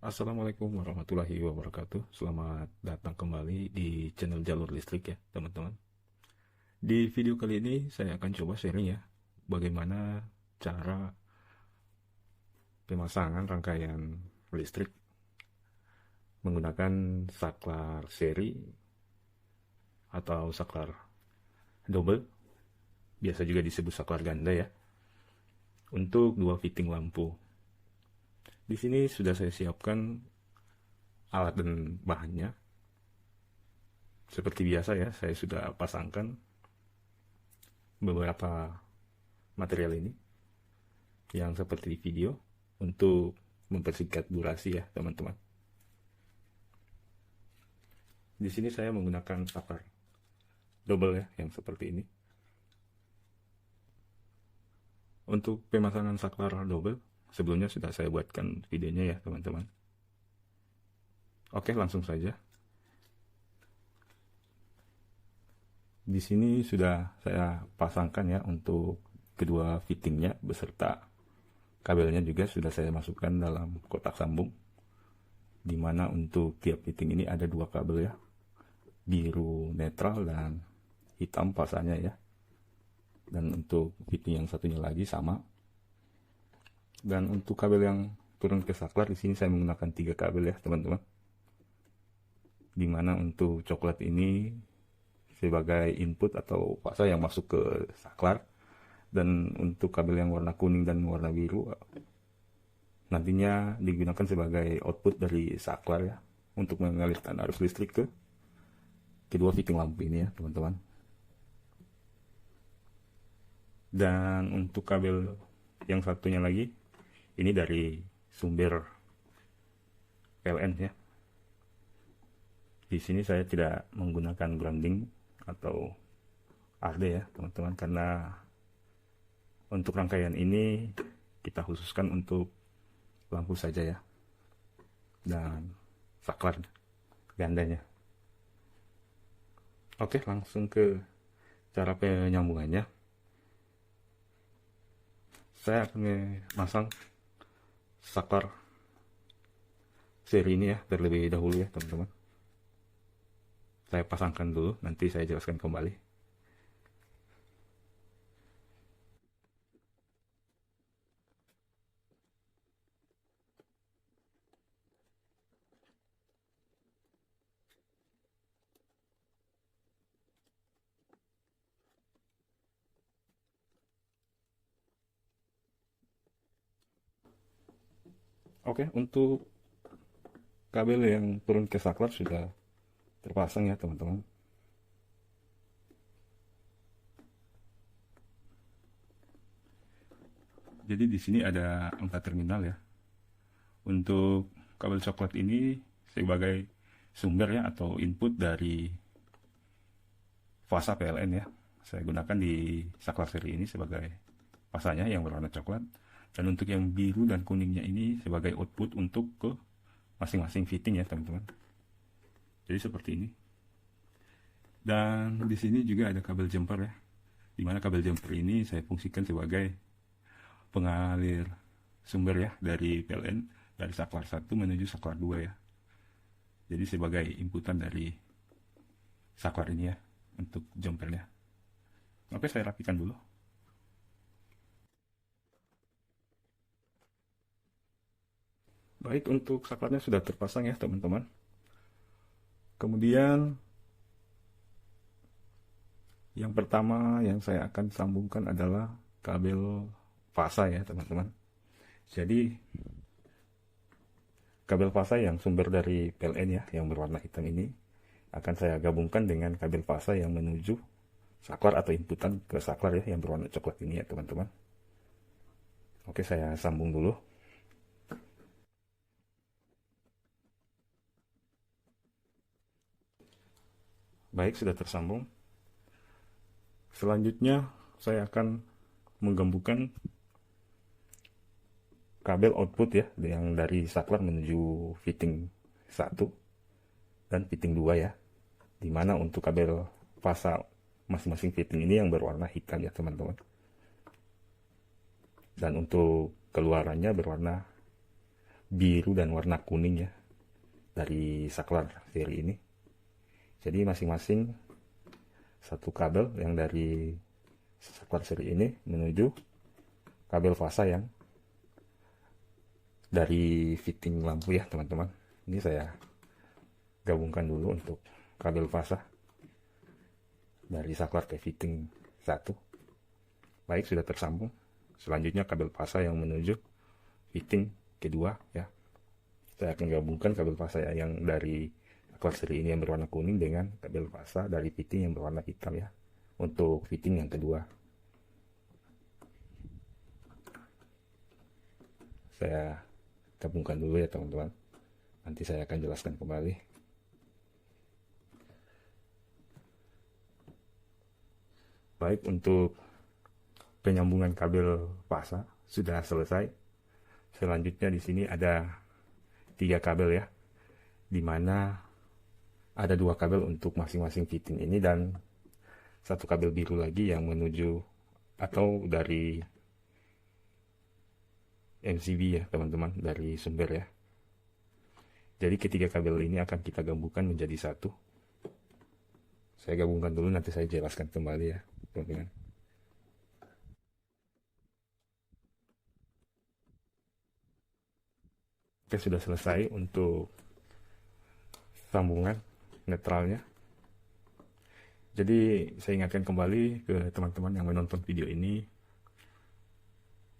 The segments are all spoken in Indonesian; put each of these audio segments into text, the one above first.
Assalamualaikum warahmatullahi wabarakatuh. Selamat datang kembali di channel Jalur Listrik ya, teman-teman. Di video kali ini saya akan coba sharing ya, bagaimana cara pemasangan rangkaian listrik menggunakan saklar seri atau saklar double, biasa juga disebut saklar ganda ya, untuk dua fitting lampu. Di sini sudah saya siapkan alat dan bahannya. Seperti biasa ya, saya sudah pasangkan beberapa material ini yang seperti di video untuk mempersingkat durasi ya teman-teman. Di sini saya menggunakan saklar double ya yang seperti ini. Untuk pemasangan saklar double sebelumnya sudah saya buatkan videonya ya teman-teman. Oke, langsung saja. Di sini sudah saya pasangkan ya untuk kedua fittingnya beserta kabelnya juga sudah saya masukkan dalam kotak sambung. Dimana untuk tiap fitting ini ada dua kabel ya, biru netral dan hitam pasanya ya. Dan untuk fitting yang satunya lagi sama. Dan untuk kabel yang turun ke saklar di sini saya menggunakan 3 kabel ya teman-teman. Dimana untuk coklat ini sebagai input atau fasa yang masuk ke saklar, dan untuk kabel yang warna kuning dan warna biru nantinya digunakan sebagai output dari saklar ya untuk mengalirkan arus listrik ke kedua fitting lampu ini ya teman-teman. Dan untuk kabel yang satunya lagi ini dari sumber PLN ya. Di sini saya tidak menggunakan grounding atau RD ya teman-teman, karena untuk rangkaian ini kita khususkan untuk lampu saja ya dan saklar gandanya. Oke, langsung ke cara penyambungannya. Saya akan memasang saklar seri ini ya terlebih dahulu ya teman-teman. Saya pasangkan dulu, nanti saya jelaskan kembali. Oke, untuk kabel yang turun ke saklar sudah terpasang ya teman-teman. Jadi di sini ada 4 terminal ya. Untuk kabel coklat ini sebagai sumber ya atau input dari fasa PLN ya. Saya gunakan di saklar seri ini sebagai fasanya yang berwarna coklat. Dan untuk yang biru dan kuningnya ini sebagai output untuk ke masing-masing fitting ya teman-teman. Jadi seperti ini. Dan di sini juga ada kabel jumper ya. Dimana kabel jumper ini saya fungsikan sebagai pengalir sumber ya dari PLN dari saklar 1 menuju saklar 2 ya. Jadi sebagai inputan dari saklar ini ya untuk jumpernya. Oke, saya rapikan dulu. Baik, untuk saklarnya sudah terpasang ya teman-teman. Kemudian yang pertama yang saya akan sambungkan adalah kabel fasa ya teman-teman. Jadi kabel fasa yang sumber dari PLN ya yang berwarna hitam ini akan saya gabungkan dengan kabel fasa yang menuju saklar atau inputan ke saklar ya yang berwarna coklat ini ya teman-teman. Oke, saya sambung dulu. Baik, sudah tersambung. Selanjutnya saya akan menggabungkan kabel output ya yang dari saklar menuju fitting 1 dan fitting 2 ya. Dimana untuk kabel fasa masing-masing fitting ini yang berwarna hitam ya teman-teman. Dan untuk keluarannya berwarna biru dan warna kuning ya dari saklar seri ini. Jadi masing-masing satu kabel yang dari saklar seri ini menuju kabel fasa yang dari fitting lampu ya teman-teman. Ini saya gabungkan dulu untuk kabel fasa dari saklar ke fitting satu. Baik, sudah tersambung. Selanjutnya kabel fasa yang menuju fitting kedua ya. Saya akan gabungkan kabel fasa yang dari saklar seri ini yang berwarna kuning dengan kabel fasa dari fitting yang berwarna hitam ya, untuk fitting yang kedua. Saya gabungkan dulu ya teman-teman. Nanti saya akan jelaskan kembali. Baik, untuk penyambungan kabel fasa sudah selesai. Selanjutnya di sini ada 3 kabel ya, dimana ada 2 kabel untuk masing-masing fitting ini dan 1 kabel biru lagi yang menuju atau dari MCB ya teman-teman, dari sumber ya. Jadi ketiga kabel ini akan kita gabungkan menjadi satu. Saya gabungkan dulu, nanti saya jelaskan kembali ya teman-teman. Oke, sudah selesai untuk sambungan netralnya. Jadi saya ingatkan kembali ke teman-teman yang menonton video ini.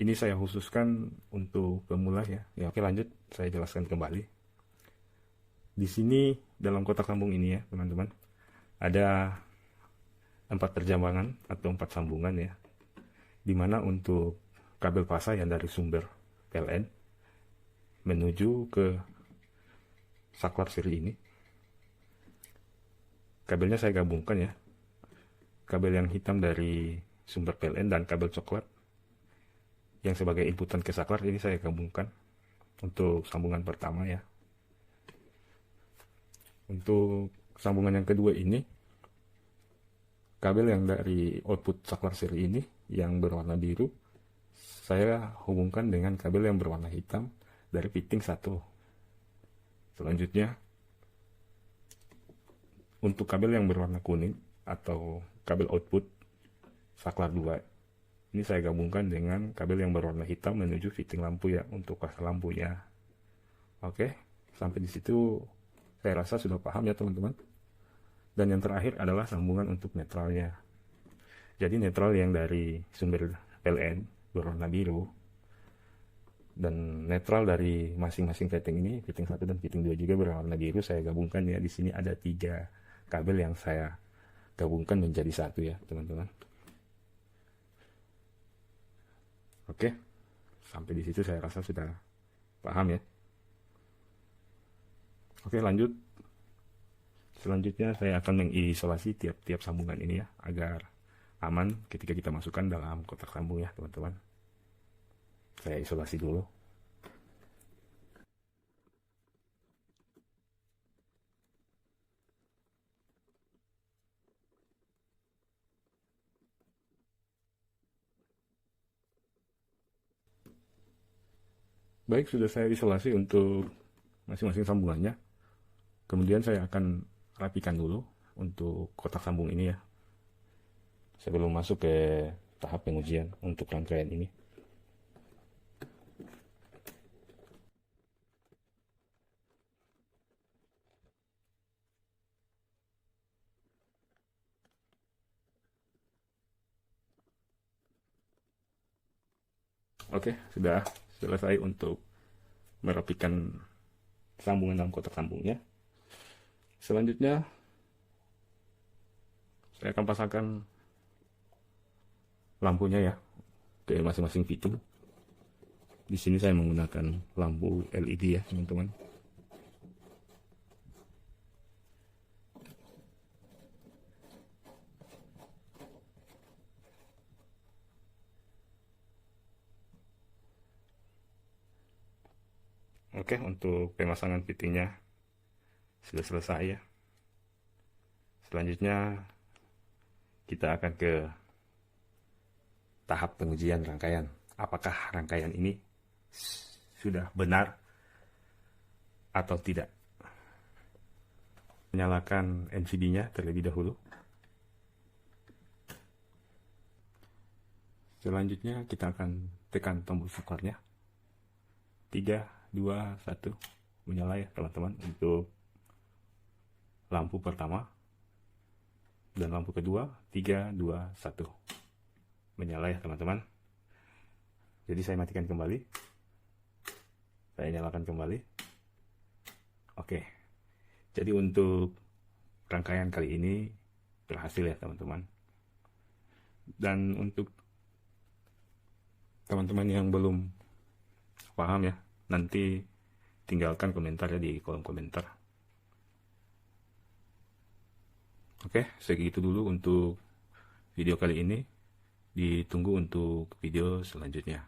Ini saya khususkan untuk pemula ya. Ya oke, lanjut saya jelaskan kembali. Di sini dalam kotak sambung ini ya teman-teman, ada 4 perjambangan atau 4 sambungan ya. Dimana untuk kabel fasa yang dari sumber PLN menuju ke saklar seri ini, kabelnya saya gabungkan ya. Kabel yang hitam dari sumber PLN dan kabel coklat yang sebagai inputan ke saklar ini saya gabungkan untuk sambungan pertama ya. Untuk sambungan yang kedua ini, kabel yang dari output saklar seri ini yang berwarna biru saya hubungkan dengan kabel yang berwarna hitam dari fitting 1. Selanjutnya untuk kabel yang berwarna kuning atau kabel output saklar 2 ini saya gabungkan dengan kabel yang berwarna hitam menuju fitting lampu ya, untuk pasang lampunya. Oke, sampai di situ saya rasa sudah paham ya teman-teman. Dan yang terakhir adalah sambungan untuk netralnya. Jadi netral yang dari sumber PLN berwarna biru dan netral dari masing-masing fitting ini, fitting 1 dan fitting 2 juga berwarna biru, saya gabungkan ya. Di sini ada 3 kabel yang saya gabungkan menjadi satu ya teman-teman. Oke, sampai di situ saya rasa sudah paham ya. Oke, lanjut. Selanjutnya saya akan mengisolasi tiap-tiap sambungan ini ya, agar aman ketika kita masukkan dalam kotak sambung ya teman-teman. Saya isolasi dulu. Baik, sudah saya isolasi untuk masing-masing sambungannya. Kemudian saya akan rapikan dulu untuk kotak sambung ini ya, sebelum masuk ke tahap pengujian untuk rangkaian ini. Oke, sudah selesai untuk merapikan sambungan dalam kotak sambungnya. Selanjutnya saya akan pasangkan lampunya ya ke masing-masing fitting. Di sini saya menggunakan lampu LED ya teman-teman. Oke, untuk pemasangan fittingnya sudah selesai ya. Selanjutnya kita akan ke tahap pengujian rangkaian. Apakah rangkaian ini sudah benar atau tidak. Nyalakan MCB-nya terlebih dahulu. Selanjutnya kita akan tekan tombol startnya. 3, 2, 1. Menyala ya teman-teman untuk lampu pertama. Dan lampu kedua, 3, 2, 1. Menyala ya teman-teman. Jadi saya matikan kembali. Saya nyalakan kembali. Oke. Jadi untuk rangkaian kali ini berhasil ya teman-teman. Dan untuk teman-teman yang belum paham ya, nanti tinggalkan komentar ya di kolom komentar. Oke, segitu dulu untuk video kali ini. Ditunggu untuk video selanjutnya.